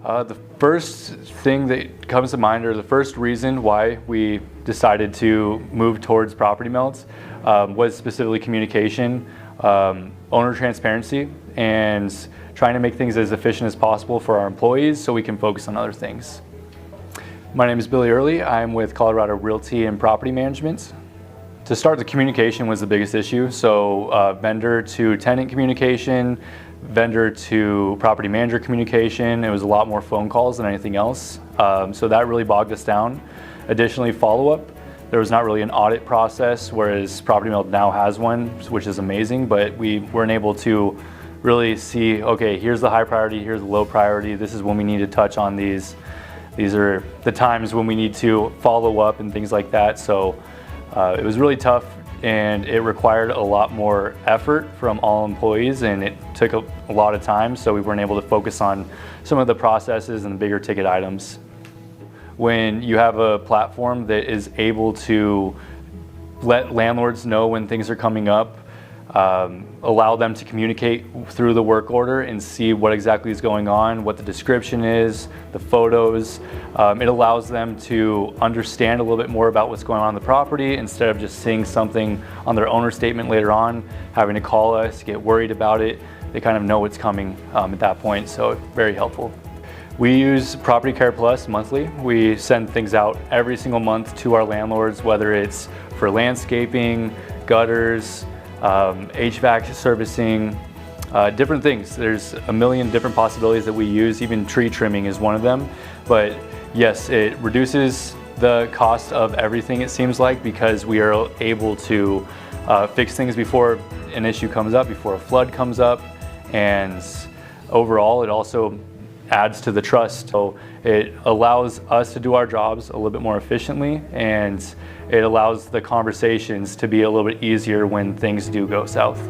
The first thing that comes to mind, or the first reason why we decided to move towards Property Meld, was specifically communication, owner transparency, and trying to make things as efficient as possible for our employees so we can focus on other things. My name is Billy Early. I'm with Colorado Realty and Property Management. To start, the communication was the biggest issue. So vendor to tenant communication, vendor to property manager communication. It was a lot more phone calls than anything else. So that really bogged us down. Additionally, follow-up. There was not really an audit process, whereas Property Meld now has one, which is amazing, but we weren't able to really see, okay, here's the high priority, here's the low priority, this is when we need to touch on these. These are the times when we need to follow up and things like that. So it was really tough, and it required a lot more effort from all employees, and it took a lot of time, so we weren't able to focus on some of the processes and the bigger ticket items. When you have a platform that is able to let landlords know when things are coming up, allow them to communicate through the work order and see what exactly is going on, what the description is, the photos. It allows them to understand a little bit more about what's going on in the property instead of just seeing something on their owner statement later on, having to call us, get worried about it. They kind of know what's coming at that point, so very helpful. We use Property Care Plus monthly. We send things out every single month to our landlords, whether it's for landscaping, gutters, HVAC servicing, different things. There's a million different possibilities that we use. Even tree trimming is one of them. But yes, it reduces the cost of everything, it seems like, because we are able to fix things before an issue comes up, before a flood comes up, and overall it also adds to the trust. So it allows us to do our jobs a little bit more efficiently, and it allows the conversations to be a little bit easier when things do go south.